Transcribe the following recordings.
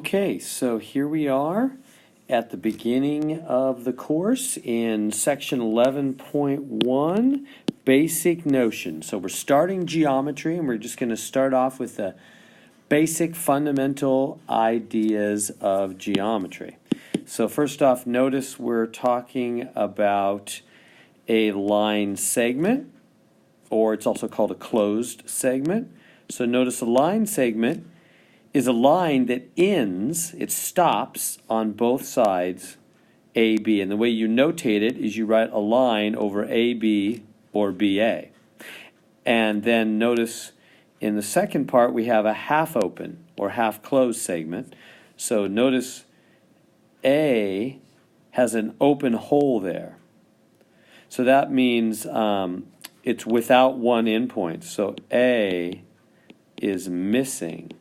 Okay, so here we are at the beginning of the course in section 11.1, basic notion. So we're starting geometry, and we're just going to start off with the basic fundamental ideas of geometry. So first off, notice we're talking about a line segment, or it's also called a closed segment. So notice a line segment is a line that ends, it stops on both sides AB. And the way you notate it is you write a line over AB or BA. And then notice in the second part we have a half open or half closed segment. So notice A has an open hole there. So that means it's without one endpoint. So A is missing.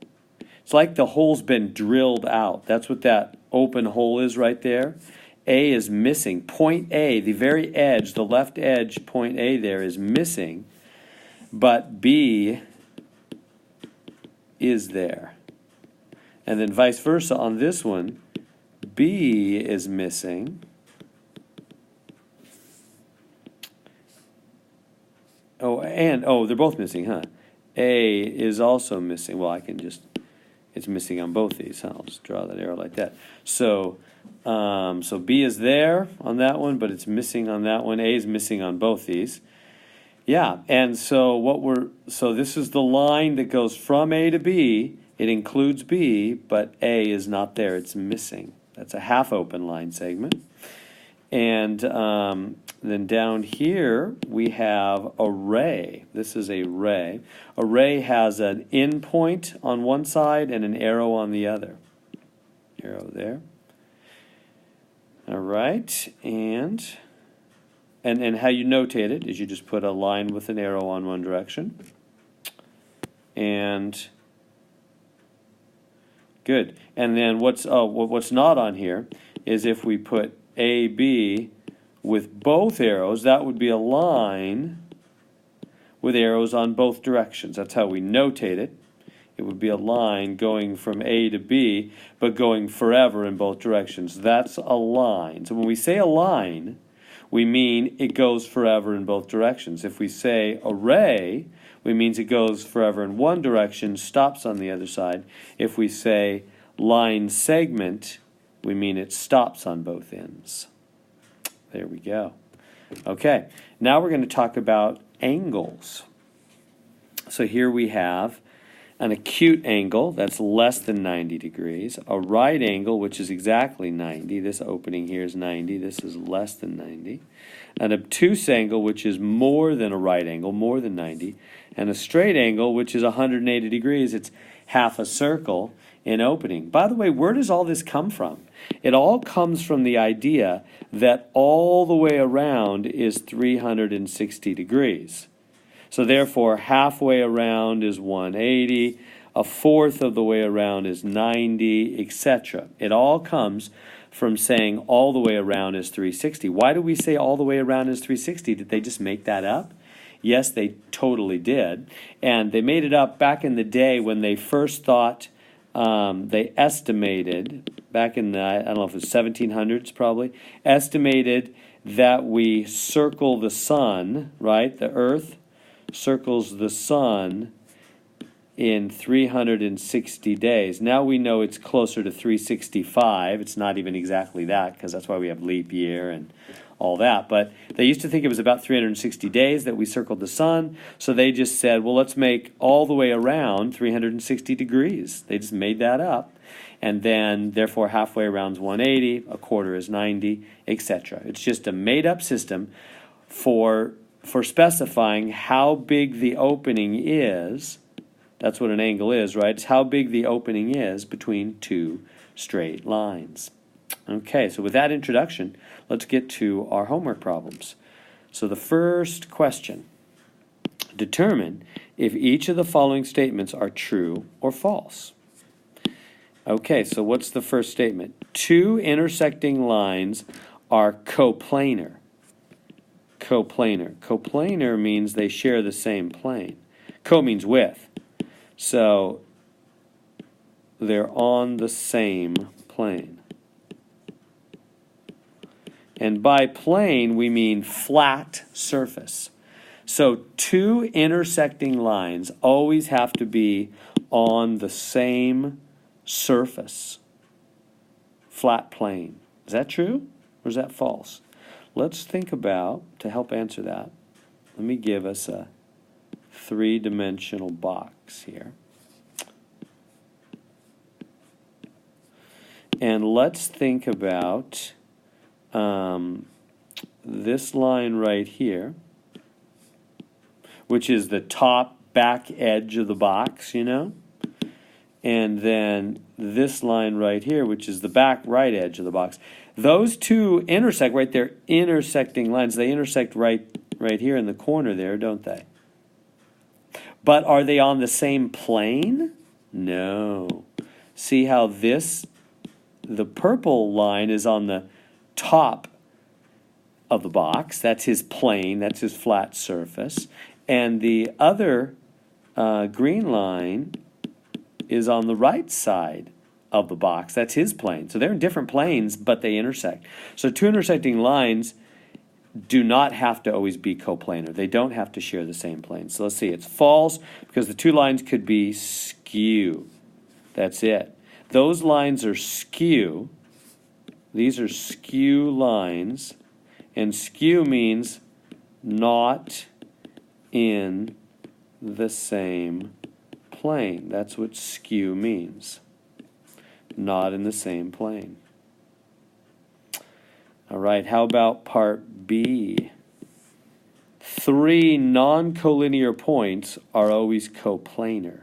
It's like the hole's been drilled out. That's what that open hole is right there. A is missing. Point A, the very edge, the left edge, point A there is missing, but B is there. And then vice versa on this one, B is missing. They're both missing, huh? A is also missing. Well, it's missing on both these. I'll just draw that arrow like that. So B is there on that one, but it's missing on that one. A is missing on both these. Yeah, and so this is the line that goes from A to B. It includes B, but A is not there. It's missing. That's a half open line segment. And then down here we have a ray. This is a ray. A ray has an endpoint on one side and an arrow on the other. Arrow there. All right, and how you notate it is you just put a line with an arrow on one direction. And good. And then what's not on here is if we put AB with both arrows, that would be a line with arrows on both directions. That's how we notate it. It would be a line going from A to B, but going forever in both directions. That's a line. So when we say a line, we mean it goes forever in both directions. If we say a ray, we means it goes forever in one direction, stops on the other side. If we say line segment, we mean it stops on both ends. There we go. Okay, now we're going to talk about angles. So here we have an acute angle that's less than 90 degrees, a right angle which is exactly 90. This opening here is 90. This is less than 90. An obtuse angle which is more than a right angle, more than 90. And a straight angle which is 180 degrees. It's half a circle in opening. By the way, where does all this come from? It all comes from the idea that all the way around is 360 degrees. So therefore, halfway around is 180, a fourth of the way around is 90, etc. It all comes from saying all the way around is 360. Why do we say all the way around is 360? Did they just make that up? Yes, they totally did. And they made it up back in the day when they first thought they estimated, back in the, I don't know if it was 1700s probably, estimated that we circle the sun, right? The Earth circles the sun in 360 days. Now we know it's closer to 365. It's not even exactly that, because that's why we have leap year and all that. But they used to think it was about 360 days that we circled the sun, so they just said, well, let's make all the way around 360 degrees. They just made that up. And then, therefore, halfway around is 180, a quarter is 90, etc. It's just a made-up system for specifying how big the opening is. That's what an angle is, right? It's how big the opening is between two straight lines. Okay, so with that introduction, let's get to our homework problems. So the first question, determine if each of the following statements are true or false. Okay, so what's the first statement? Two intersecting lines are coplanar. Coplanar. Coplanar means they share the same plane. Co means with. So they're on the same plane. And by plane, we mean flat surface. So two intersecting lines always have to be on the same surface, flat plane. Is that true or is that false? Let's think about, to help answer that, let me give us a three-dimensional box here. And let's think about this line right here, which is the top back edge of the box, you know? And then this line right here, which is the back right edge of the box. Those two intersect right there, intersecting lines. They intersect right here in the corner there, don't they? But are they on the same plane? No. See how the purple line is on the top of the box. That's his plane. That's his flat surface. And the other green line is on the right side of the box. That's his plane. So they're in different planes, but they intersect. So two intersecting lines do not have to always be coplanar. They don't have to share the same plane. So let's see. It's false because the two lines could be skew. That's it. Those lines are skew. These are skew lines. And skew means not in the same plane. That's what skew means. Not in the same plane. All right, how about part B? Three non-collinear points are always coplanar.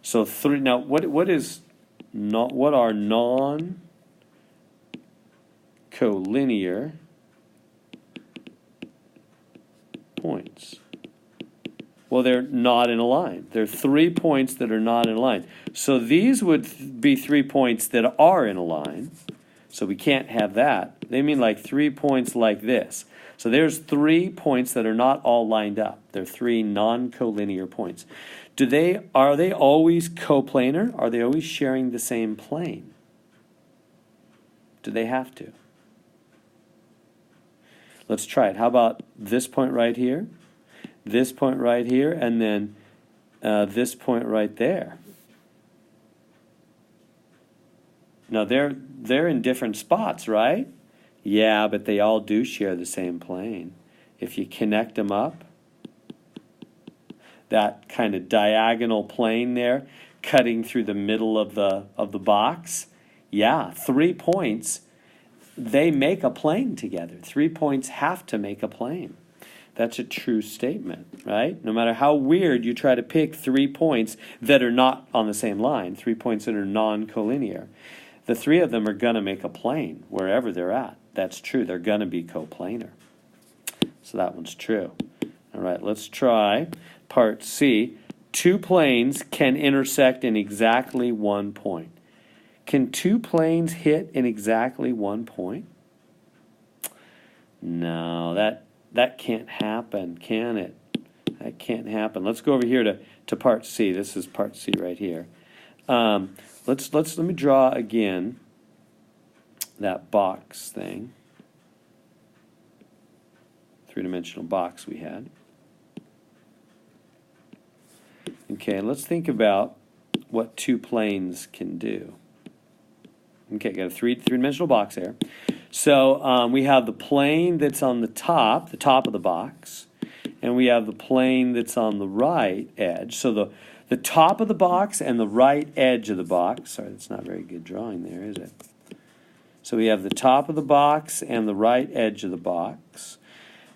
So three. Now, what are non-collinear points? Well, they're not in a line. There are 3 points that are not in a line. So these would be 3 points that are in a line. So we can't have that. They mean like 3 points like this. So there's 3 points that are not all lined up. They're 3 non-collinear points. Are they always coplanar? Are they always sharing the same plane? Do they have to? Let's try it. How about this point right here? This point right here, and then this point right there. Now they're in different spots, right? Yeah, but they all do share the same plane. If you connect them up, that kind of diagonal plane there, cutting through the middle of the box, yeah, 3 points, they make a plane together. 3 points have to make a plane. That's a true statement, right? No matter how weird you try to pick 3 points that are not on the same line, 3 points that are non-collinear, the 3 of them are going to make a plane wherever they're at. That's true. They're going to be coplanar. So that one's true. All right, let's try part C. 2 planes can intersect in exactly 1 point. Can 2 planes hit in exactly 1 point? No, that can't happen, can it? That can't happen. Let's go over here to part C. This is part C right here. Let me draw again that box thing. 3-dimensional box we had. Okay, let's think about what 2 planes can do. Okay, got a three-dimensional box there. So we have the plane that's on the top of the box, and we have the plane that's on the right edge. So the top of the box and the right edge of the box. Sorry, that's not very good drawing there, is it? So we have the top of the box and the right edge of the box.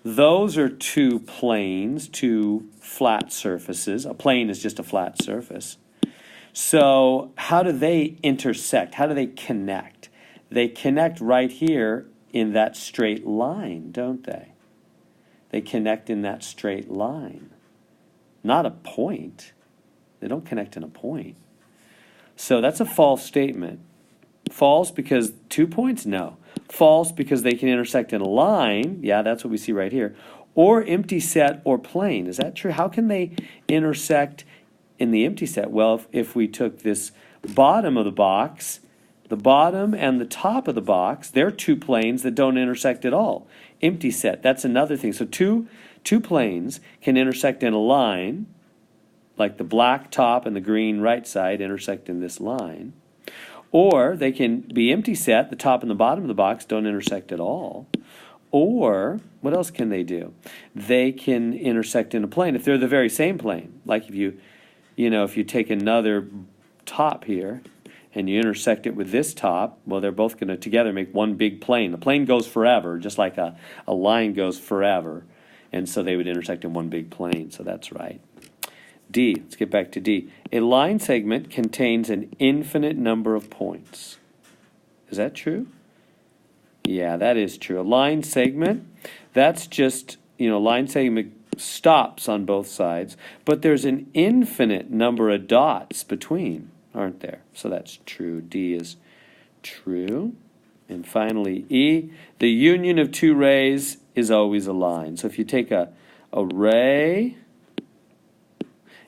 Those are 2 planes, 2 flat surfaces. A plane is just a flat surface. So how do they intersect? How do they connect? They connect right here in that straight line, don't they? They connect in that straight line. Not a point. They don't connect in a point. So that's a false statement. False because 2 points? No. False because they can intersect in a line. Yeah, that's what we see right here. Or empty set or plane. Is that true? How can they intersect in the empty set? Well, if we took this Bottom of the box, the bottom and the top of the box, they're two planes that don't intersect at all. Empty set, that's another thing. So two planes can intersect in a line, like the black top and the green right side intersect in this line. Or they can be empty set, the top and the bottom of the box don't intersect at all. Or, what else can they do? They can intersect in a plane if they're the very same plane. Like if you take another top here and you intersect it with this top, well, they're both going to together make one big plane. The plane goes forever, just like a line goes forever. And so they would intersect in one big plane, so that's right. D, let's get back to D. A line segment contains an infinite number of points. Is that true? Yeah, that is true. A line segment, that's just, line segment stops on both sides, but there's an infinite number of dots between, aren't there? So that's true. D is true. And finally, E, the union of two rays is always a line. So if you take a ray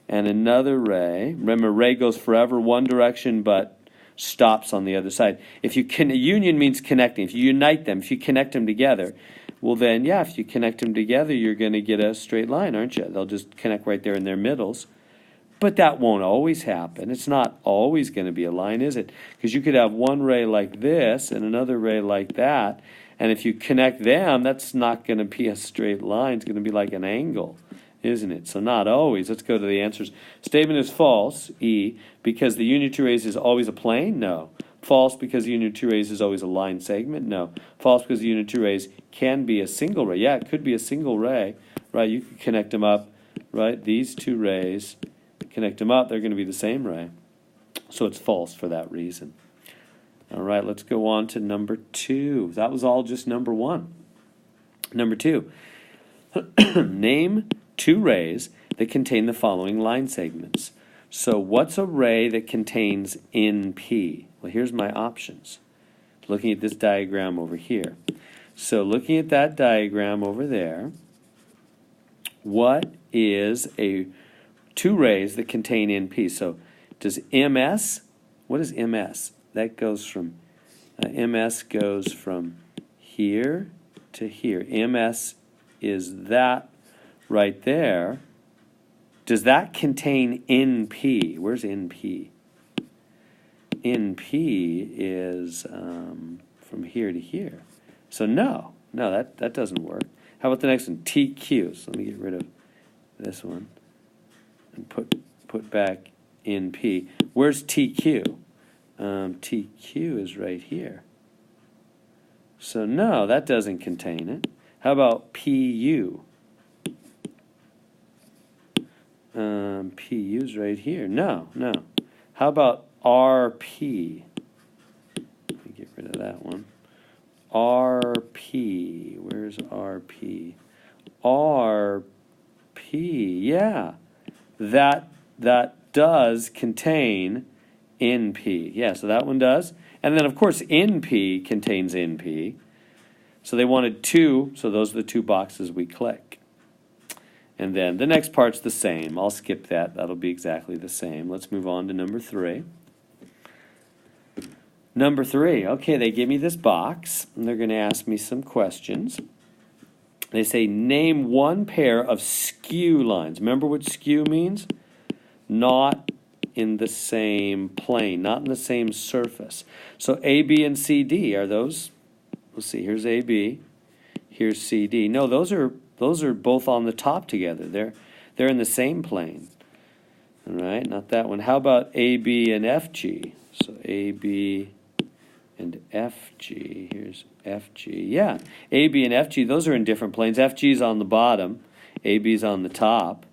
and another ray, remember ray goes forever one direction but stops on the other side. If you can, union means connecting. If you unite them, if you connect them together, well then, yeah, if you connect them together, you're going to get a straight line, aren't you? They'll just connect right there in their middles. But that won't always happen. It's not always going to be a line, is it? Because you could have one ray like this and another ray like that, and if you connect them, that's not going to be a straight line. It's going to be like an angle, isn't it? So not always. Let's go to the answers. Statement is false, E, because the union of two rays is always a plane? No. False because the union of two rays is always a line segment? No. False because the union of two rays can be a single ray. Yeah, it could be a single ray, right? You could connect them up, right? These two rays, connect them up, they're going to be the same ray. So it's false for that reason. All right, let's go on to number 2. That was all just number 1. Number 2. Name 2 rays that contain the following line segments. So what's a ray that contains NP? Well, here's my options. Looking at this diagram over here. So looking at that diagram over there, what is 2 rays that contain NP? So does MS, what is MS? That goes from, MS goes from here to here. MS is that right there. Does that contain NP? Where's NP? NP is from here to here. So no, that doesn't work. How about the next one? TQ. So let me get rid of this one and put back NP. Where's TQ? TQ is right here. So no, that doesn't contain it. How about PU? PU's right here. No. How about RP? Let me get rid of that one. RP. Where's RP? RP. Yeah. That does contain NP. Yeah, so that one does. And then, of course, NP contains NP. So they wanted 2, so those are the 2 boxes we click. And then the next part's the same. I'll skip that. That'll be exactly the same. Let's move on to number 3. Number 3. Okay, they give me this box, and they're going to ask me some questions. They say, name 1 pair of skew lines. Remember what skew means? Not in the same plane, not in the same surface. So A, B, and C, D, are those? Let's see, here's A, B, here's C, D. No, those are both on the top together. They're in the same plane. All right, not that one. How about A, B, and F, G? So A, B, and F, G. Here's F, G. Yeah, A, B, and F, G, those are in different planes. F, G is on the bottom. A, B is on the top.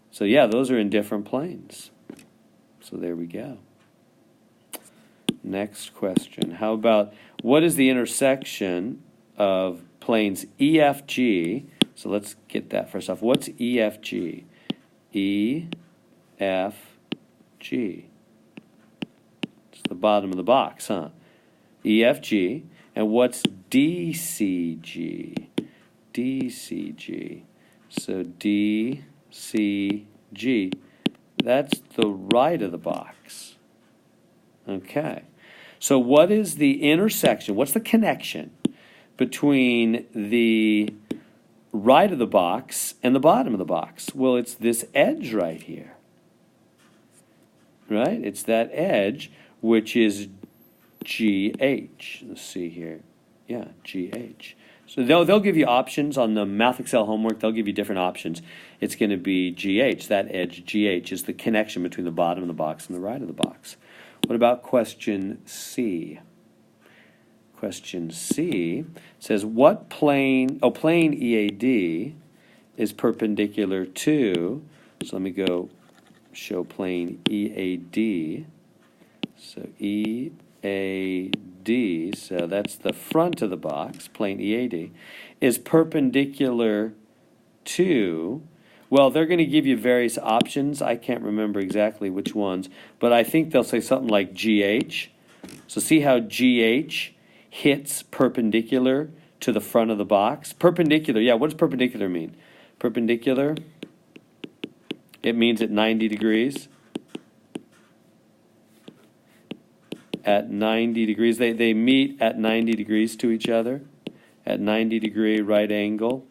So yeah, those are in different planes. So there we go. Next question. How about, what is the intersection of planes EFG? So let's get that first off. What's EFG? EFG. It's the bottom of the box, huh? EFG. And what's DCG? DCG. So DCG. That's the right of the box. Okay. So what is the intersection? What's the connection between the right of the box and the bottom of the box? Well, it's this edge right here. Right? It's that edge, which is GH. Let's see here. Yeah, GH. So they'll give you options on the Math Excel homework. They'll give you different options. It's going to be GH. That edge, GH, is the connection between the bottom of the box and the right of the box. What about question C? Question C says, what plane, plane EAD is perpendicular to, so let me go show plane EAD. So EAD, so that's the front of the box, plane EAD, is perpendicular to, well, they're going to give you various options. I can't remember exactly which ones, but I think they'll say something like GH. So see how GH hits perpendicular to the front of the box? Perpendicular, yeah, what does perpendicular mean? Perpendicular, it means at 90 degrees. At 90 degrees, they meet at 90 degrees to each other, at 90-degree right angle.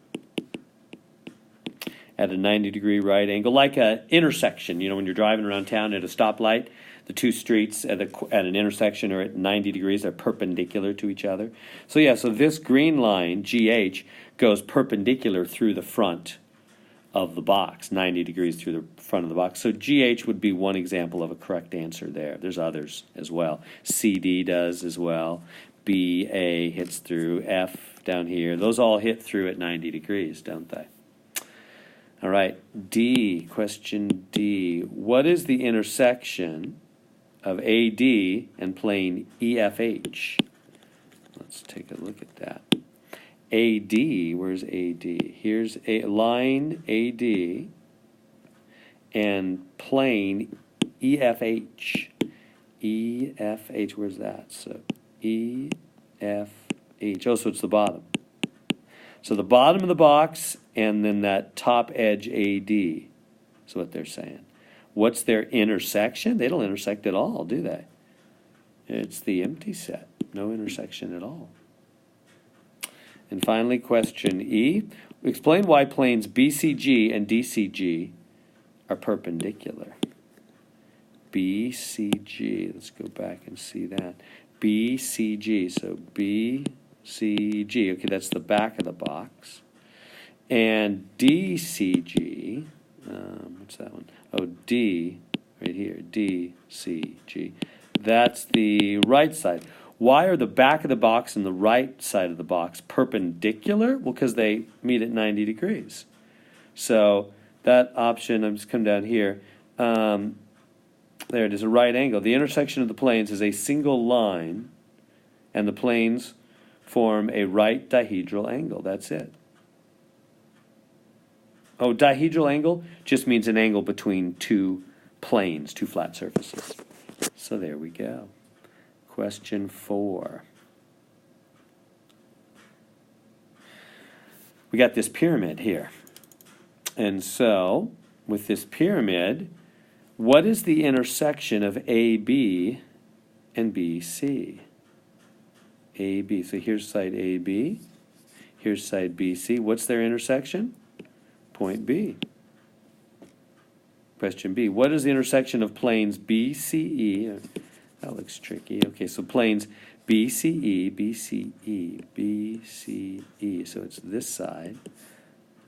At a 90-degree right angle, like an intersection. You know, when you're driving around town at a stoplight, the two streets at an intersection are at 90 degrees. They're perpendicular to each other. So yeah, so this green line, GH, goes perpendicular through the front of the box, 90 degrees through the front of the box. So GH would be one example of a correct answer there. There's others as well. CD does as well. BA hits through, F down here. Those all hit through at 90 degrees, don't they? All right, D, question D. What is the intersection of AD and plane EFH? Let's take a look at that. AD, where's AD? Here's a line AD and plane EFH. EFH, where's that? So EFH, oh, so it's the bottom. So the bottom of the box and then that top edge AD is what they're saying. What's their intersection? They don't intersect at all, do they? It's the empty set. No intersection at all. And finally, question E. Explain why planes BCG and DCG are perpendicular. BCG. Let's go back and see that. BCG. So BCG. Okay, that's the back of the box. And DCG. What's that one? Oh, D. Right here. DCG. That's the right side. Why are the back of the box and the right side of the box perpendicular? Well, because they meet at 90 degrees. So that option, I'm just coming down here. There it is, a right angle. The intersection of the planes is a single line, and the planes form a right dihedral angle. That's it. Oh, dihedral angle just means an angle between two planes, two flat surfaces. So there we go. Question 4. We got this pyramid here. And so, with this pyramid, what is the intersection of AB and BC? AB. So here's side AB. Here's side BC. What's their intersection? Point B. Question B. What is the intersection of planes BCE? That looks tricky. Okay, so planes BCE, BCE, BCE. So it's this side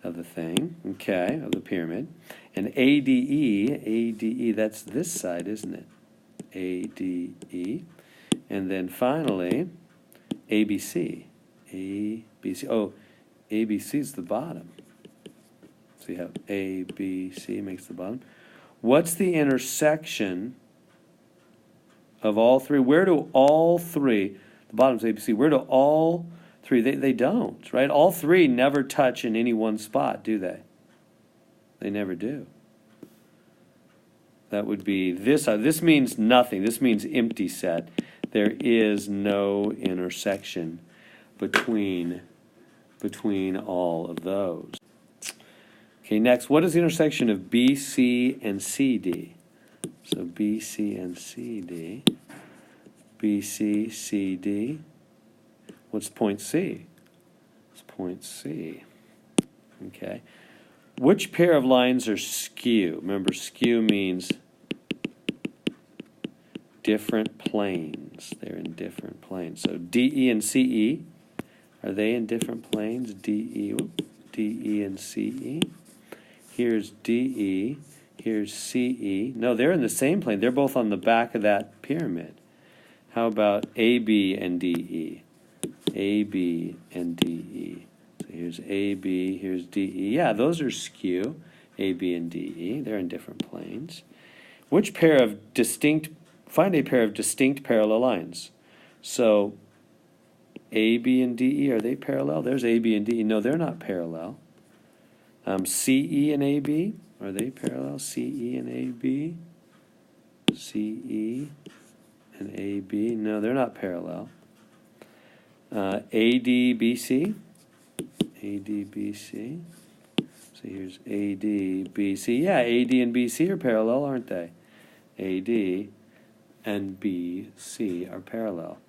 of the thing, okay, of the pyramid. And ADE, ADE, that's this side, isn't it? ADE. And then finally, ABC. ABC. Oh, ABC is the bottom. So you have ABC makes the bottom. What's the intersection of all three? Where do all three, the bottom's ABC, where do all three, they don't, right? All three never touch in any one spot, do they? They never do. That would be this side. This means nothing. This means empty set. There is no intersection between all of those. Okay, next, what is the intersection of BC and CD? So BC and CD. BC, CD. What's point C? It's point C. Okay. Which pair of lines are skew? Remember, skew means different planes. They're in different planes. So DE and CE, are they in different planes? DE and CE. Here's DE. Here's CE. No, they're in the same plane. They're both on the back of that pyramid. How about AB and DE? AB and DE. So here's AB, here's DE. Yeah, those are skew, AB and DE. They're in different planes. Which pair of find a pair of distinct parallel lines. So AB and DE, are they parallel? There's AB and DE. No, they're not parallel. CE and AB, are they parallel? CE and AB? CE and AB, no, they're not parallel. ADBC, ADBC. So here's ADBC. Yeah, AD and BC are parallel, aren't they? AD and BC are parallel.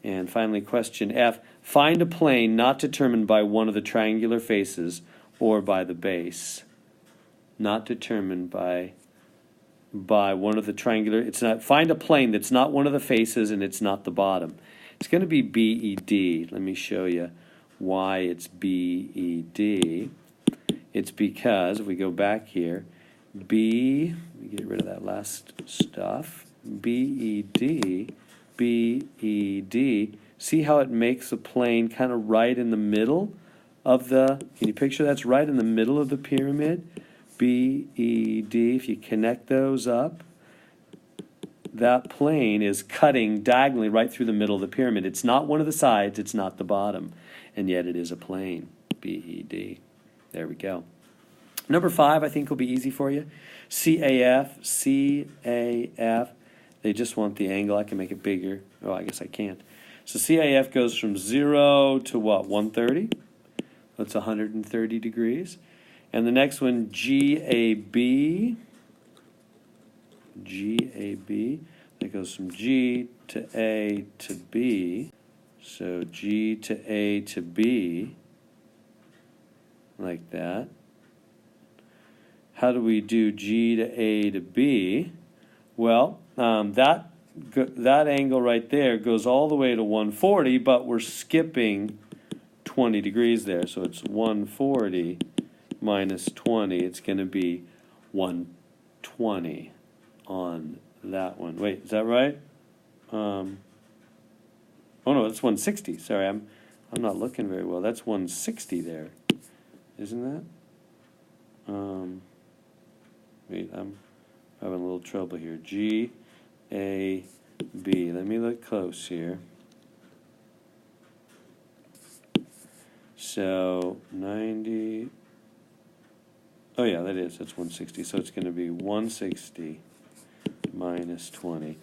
And finally, question F. Find a plane not determined by one of the triangular faces or by the base. Not determined by one of the triangular. It's not. Find a plane that's not one of the faces and it's not the bottom. It's going to be BED. Let me show you why it's BED. It's because, if we go back here, let me get rid of that last stuff. BED, see how it makes a plane kind of right in the middle of the, can you picture that's right in the middle of the pyramid? BED, if you connect those up, that plane is cutting diagonally right through the middle of the pyramid. It's not one of the sides, it's not the bottom, and yet it is a plane, BED. There we go. Number 5, I think will be easy for you. CAF, they just want the angle. I can make it bigger. Oh, I guess I can't. So CAF goes from 0 to what, 130? That's 130 degrees. And the next one, GAB, that goes from G to A to B. So G to A to B, like that. How do we do G to A to B? Well, that angle right there goes all the way to 140, but we're skipping 20 degrees there. So it's 140 minus 20. It's going to be 120 on that one. Wait, is that right? Oh no, that's 160. Sorry, I'm not looking very well. That's 160 there, isn't that? Wait, I'm having a little trouble here. G, A, B. Let me look close here. So 90. Oh yeah, that is. That's 160. So it's going to be 160 minus 20.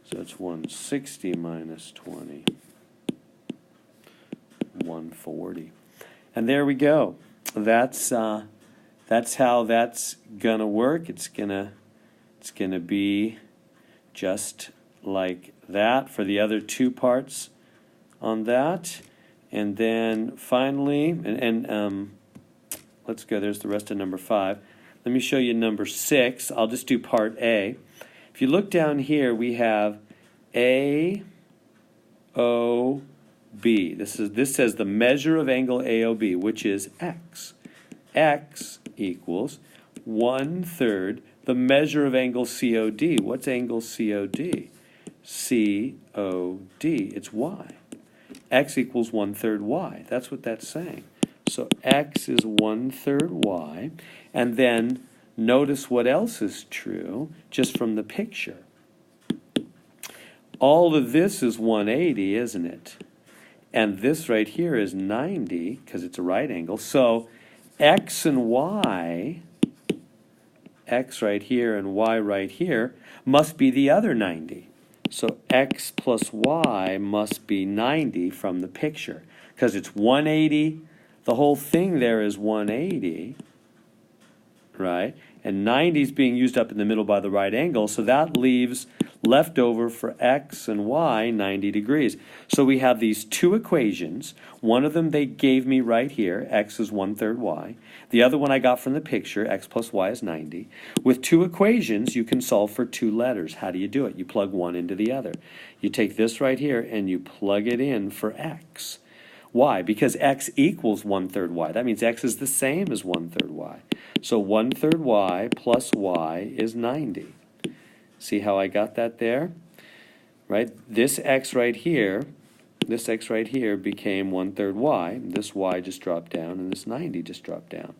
So it's 160 minus 20. 140. And there we go. That's how that's gonna work. It's gonna be just like that for the other two parts on that. And then finally, let's go. There's the rest of number 5. Let me show you number 6. I'll just do part A. If you look down here, we have AOB. This says the measure of angle AOB, which is X. X equals 1/3 the measure of angle COD. What's angle COD? COD. It's Y. X equals 1/3 Y. That's what that's saying. So X is 1/3 Y. And then notice what else is true just from the picture. All of this is 180, isn't it? And this right here is 90 because it's a right angle. So X and Y, X right here and Y right here, must be the other 90. So X plus Y must be 90 from the picture because it's 180. The whole thing there is 180, right? And 90 is being used up in the middle by the right angle, so that leaves left over for x and y 90 degrees. So we have these two equations. One of them they gave me right here, x is 1/3 y. The other one I got from the picture, x plus y is 90. With two equations, you can solve for two letters. How do you do it? You plug one into the other. You take this right here and you plug it in for x. Why? Because x equals 1/3 y. That means x is the same as 1/3 y. So 1/3 y plus y is 90. See how I got that there? Right? This x right here became 1/3 y. This y just dropped down, and this 90 just dropped down.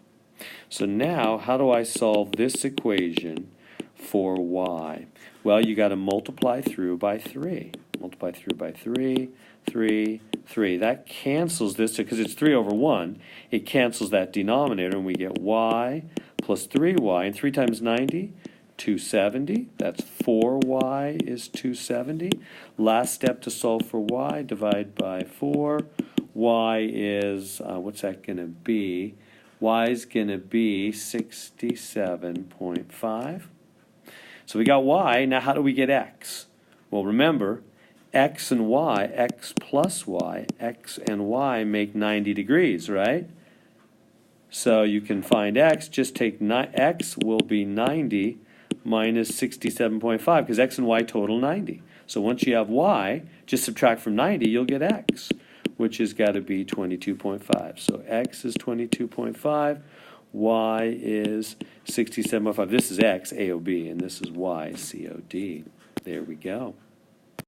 So now, how do I solve this equation for y? Well, you got to multiply through by 3. Multiply through by 3, 3, 3. That cancels this, because it's 3 over 1. It cancels that denominator, and we get y plus 3y. And 3 times 90? 270. That's 4y is 270. Last step to solve for y, divide by 4. Y is, what's that going to be? Y is going to be 67.5. So we got y. Now how do we get x? Well, remember, x and y, x plus y, x and y make 90 degrees, right? So you can find x, just take x will be 90 minus 67.5, because x and y total 90. So once you have y, just subtract from 90, you'll get x, which has got to be 22.5. So x is 22.5, y is 67.5. This is x, AOB, and this is y, COD. There we go.